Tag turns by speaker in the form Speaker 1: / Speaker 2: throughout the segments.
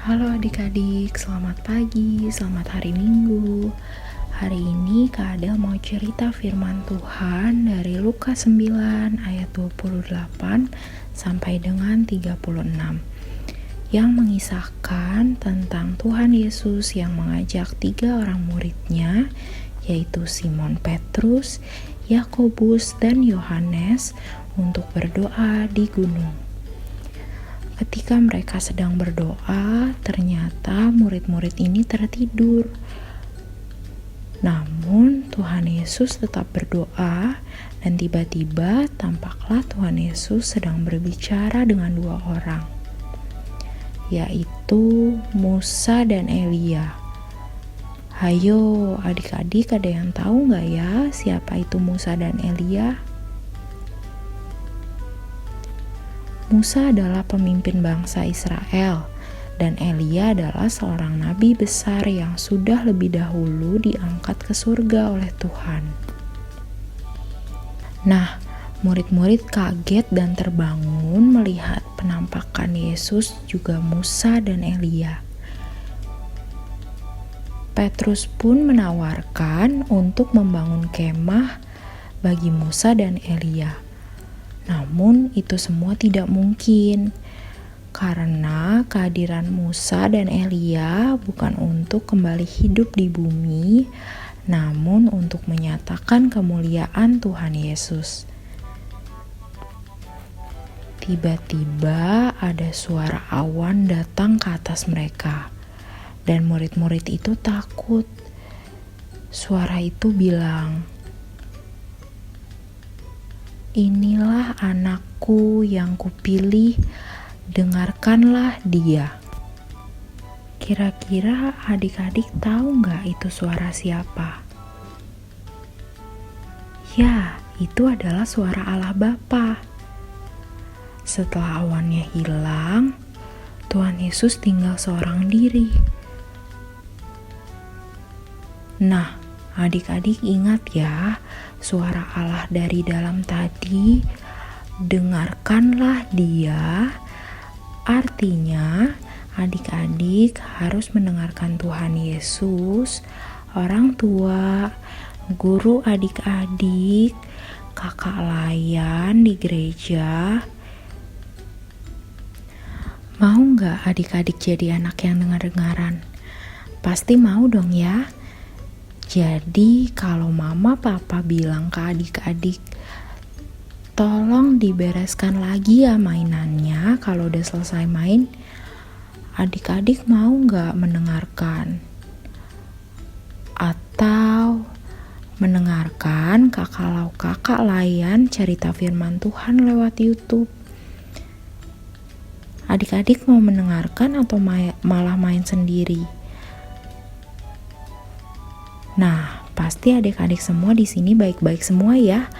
Speaker 1: Halo adik-adik, selamat pagi, selamat hari Minggu. Hari ini Kak Ada mau cerita firman Tuhan dari Lukas 9 ayat 28 sampai dengan 36 yang mengisahkan tentang Tuhan Yesus yang mengajak 3 orang muridnya, yaitu Simon Petrus, Yakobus, dan Yohanes untuk berdoa di gunung. Ketika mereka sedang berdoa, ternyata murid-murid ini tertidur. Namun Tuhan Yesus tetap berdoa, dan tiba-tiba tampaklah Tuhan Yesus sedang berbicara dengan 2 orang, yaitu Musa dan Elia. Hayo adik-adik, ada yang tahu nggak ya siapa itu Musa dan Elia? Musa adalah pemimpin bangsa Israel, dan Elia adalah seorang nabi besar yang sudah lebih dahulu diangkat ke surga oleh Tuhan. Nah, murid-murid kaget dan terbangun melihat penampakan Yesus juga Musa dan Elia. Petrus pun menawarkan untuk membangun kemah bagi Musa dan Elia. Namun itu semua tidak mungkin, karena kehadiran Musa dan Elia bukan untuk kembali hidup di bumi, namun untuk menyatakan kemuliaan Tuhan Yesus. Tiba-tiba ada suara awan datang ke atas mereka, dan murid-murid itu takut. Suara itu bilang, "Inilah anakku yang kupilih, dengarkanlah dia." Kira-kira adik-adik tahu nggak itu suara siapa? Ya, itu adalah suara Allah Bapa. Setelah awannya hilang, Tuhan Yesus tinggal seorang diri. Nah, adik-adik ingat ya, suara Allah dari dalam tadi, dengarkanlah dia. Artinya, adik-adik harus mendengarkan Tuhan Yesus, orang tua, guru adik-adik, kakak layan di gereja. Mau nggak adik-adik jadi anak yang dengar-dengaran? Pasti mau dong ya. Jadi kalau mama papa bilang ke adik-adik, tolong dibereskan lagi ya mainannya kalau udah selesai main, adik-adik mau gak mendengarkan? Atau mendengarkan kakak layan cerita firman Tuhan lewat YouTube? Adik-adik mau mendengarkan atau malah main sendiri? Nah, pasti adik-adik semua di sini baik-baik semua ya.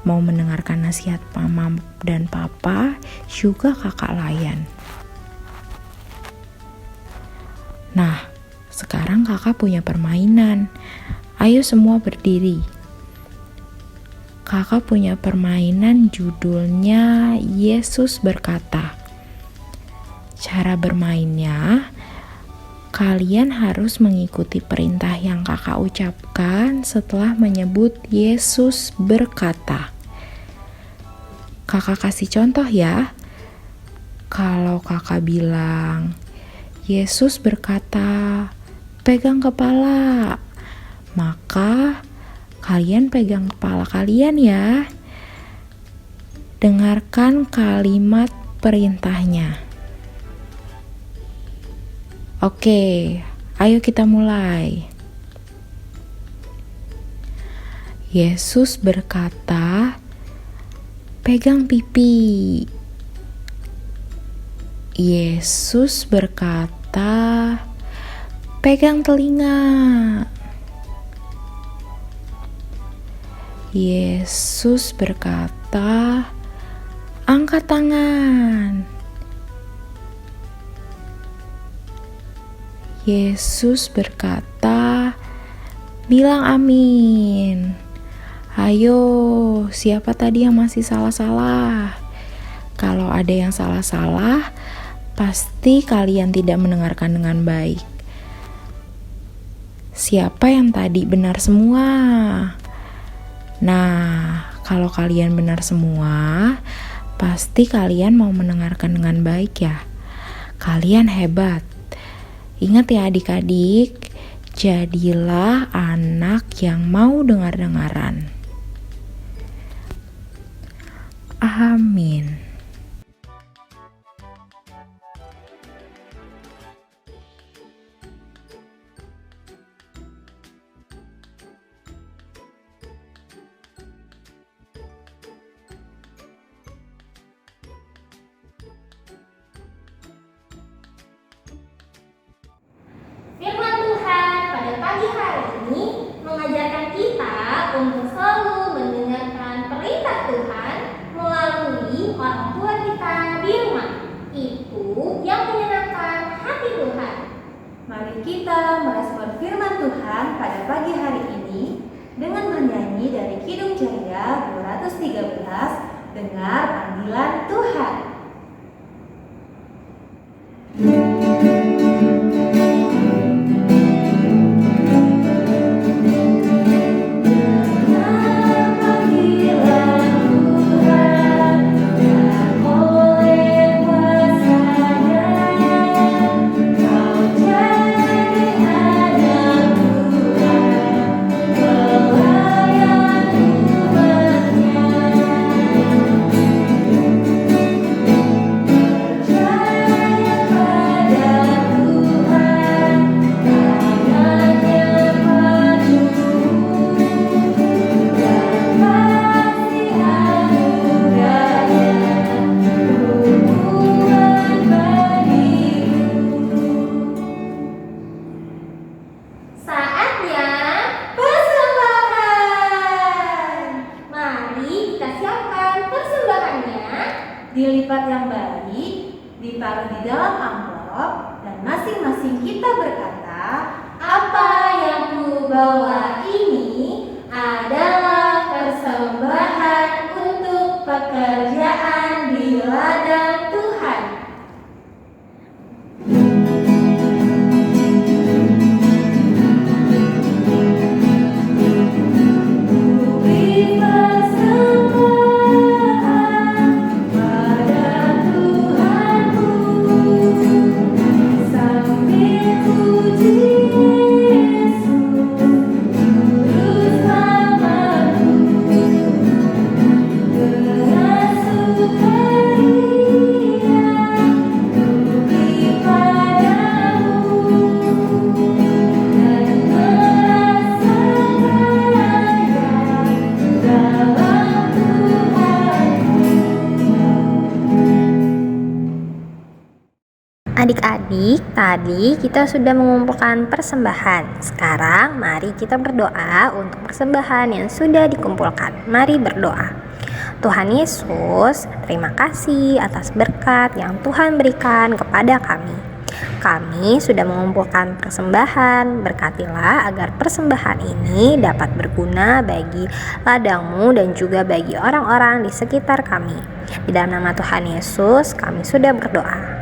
Speaker 1: Mau mendengarkan nasihat mama dan papa, juga kakak layan. Nah, sekarang kakak punya permainan. Ayo semua berdiri. Kakak punya permainan judulnya Yesus Berkata. Cara bermainnya, kalian harus mengikuti perintah yang kakak ucapkan setelah menyebut Yesus berkata. Kakak kasih contoh ya. Kalau kakak bilang, Yesus berkata, pegang kepala, maka kalian pegang kepala kalian ya. Dengarkan kalimat perintahnya. Oke, ayo kita mulai. Yesus berkata, pegang pipi. Yesus berkata, pegang telinga. Yesus berkata, angkat tangan. Yesus berkata, bilang amin. Ayo, siapa tadi yang masih salah-salah? Kalau ada yang salah-salah, pasti kalian tidak mendengarkan dengan baik. Siapa yang tadi benar semua? Nah, kalau kalian benar semua, pasti kalian mau mendengarkan dengan baik ya. Kalian hebat. Ingat ya adik-adik, jadilah anak yang mau dengar-dengaran. Amin.
Speaker 2: Firman Tuhan pada pagi hari ini mengajarkan kita untuk selalu mendengarkan perintah Tuhan melalui orang tua kita di rumah. Itu yang menyenangkan hati Tuhan.
Speaker 3: Mari kita merespon firman Tuhan pada pagi hari ini dengan menyanyi dari Kidung Jaya 213, Dengar Panggilan Tuhan.
Speaker 2: Saatnya persembahan. Mari kita siapkan persembahannya.
Speaker 3: Dilipat yang baik, ditaruh di dalam amplop, dan masing-masing kita berkata,
Speaker 2: Apa yang ku bawa ini adalah persembahan untuk pekerjaan di ladang Tuhan.
Speaker 3: Beri persembahan pada Tuhanku, sambil puji Yesus, terus namaku, dengan sukaria, beri padamu, dan merasa kaya dalam Tuhanku.
Speaker 4: Adik-adik, tadi kita sudah mengumpulkan persembahan. Sekarang mari kita berdoa untuk persembahan yang sudah dikumpulkan. Mari berdoa. Tuhan Yesus, terima kasih atas berkat yang Tuhan berikan kepada kami. Kami sudah mengumpulkan persembahan, berkatilah agar persembahan ini dapat berguna bagi ladang-Mu dan juga bagi orang-orang di sekitar kami. Di dalam nama Tuhan Yesus, kami sudah berdoa.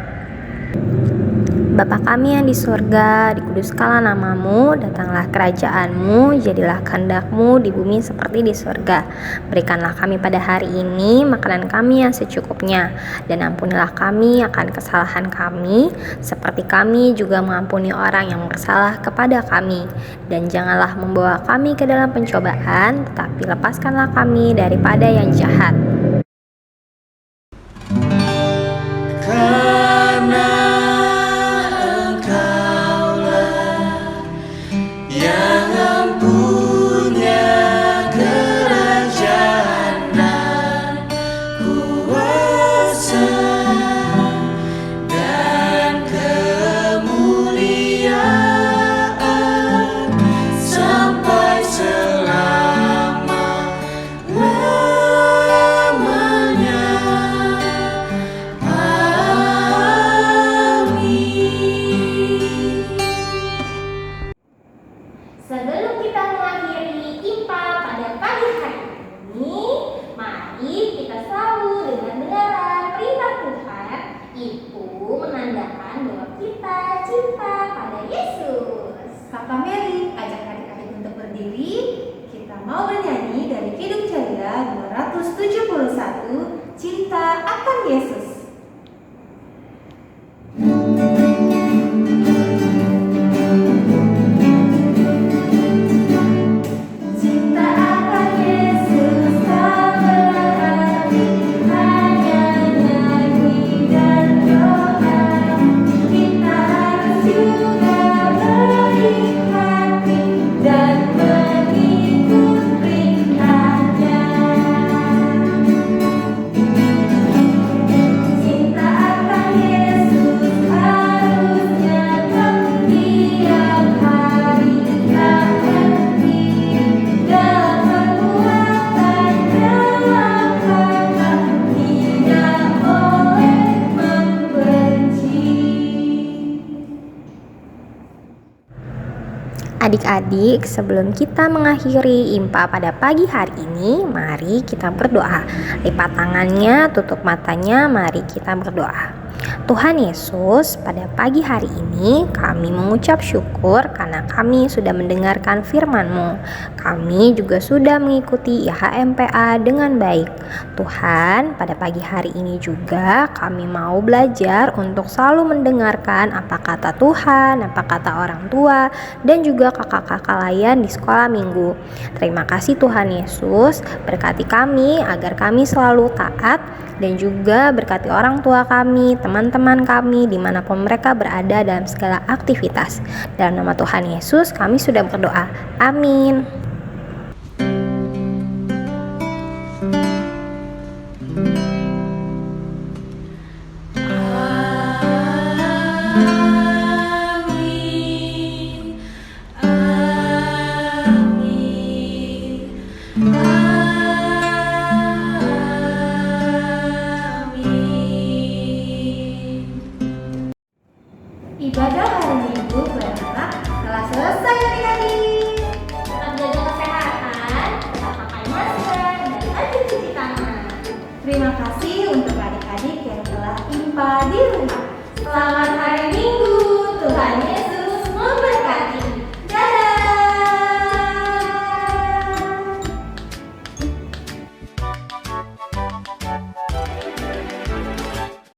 Speaker 4: Bapa kami yang di surga, dikuduskanlah namamu, datanglah kerajaan-Mu, jadilah kehendak-Mu di bumi seperti di surga. Berikanlah kami pada hari ini makanan kami yang secukupnya, dan ampunilah kami akan kesalahan kami, seperti kami juga mengampuni orang yang bersalah kepada kami. Dan janganlah membawa kami ke dalam pencobaan, tetapi lepaskanlah kami daripada yang jahat.
Speaker 5: Sampai selama
Speaker 2: cinta pada Yesus.
Speaker 3: Kakak Mary, ajak adik-adik untuk berdiri. Kita mau bernyanyi dari Kidung Ceria 271, Cinta akan Yesus. Cinta akan Yesus tak berarti hanya nyanyi dan doa. Kita harus juga berhati dan mengikut perintahnya. Cinta akan Yesus harus nyata tiap hari, tak berhenti dalam perbuatan, dalam kata, tidak boleh membenci.
Speaker 4: Adik-adik, sebelum kita mengakhiri IMPA pada pagi hari ini, mari kita berdoa. Lipat tangannya, tutup matanya, mari kita berdoa. Tuhan Yesus, pada pagi hari ini kami mengucap syukur karena kami sudah mendengarkan firman-Mu. Kami juga sudah mengikuti IHMPA dengan baik. Tuhan, pada pagi hari ini juga kami mau belajar untuk selalu mendengarkan apa kata Tuhan, apa kata orang tua, dan juga kakak-kakak layan di sekolah minggu. Terima kasih Tuhan Yesus, berkati kami agar kami selalu taat, dan juga berkati orang tua kami, teman-teman kami dimanapun mereka berada dalam segala aktivitas. Dalam nama Tuhan Yesus kami sudah berdoa. Amin.
Speaker 3: Ibadah hari Minggu buat anak telah selesai adik-adik.
Speaker 2: Tetap jaga kesehatan, tetap pakai masker, dan rajin cuci tangan.
Speaker 3: Terima kasih untuk adik-adik yang telah IMPA di rumah.
Speaker 2: Selamat hari Minggu, Tuhan Yesus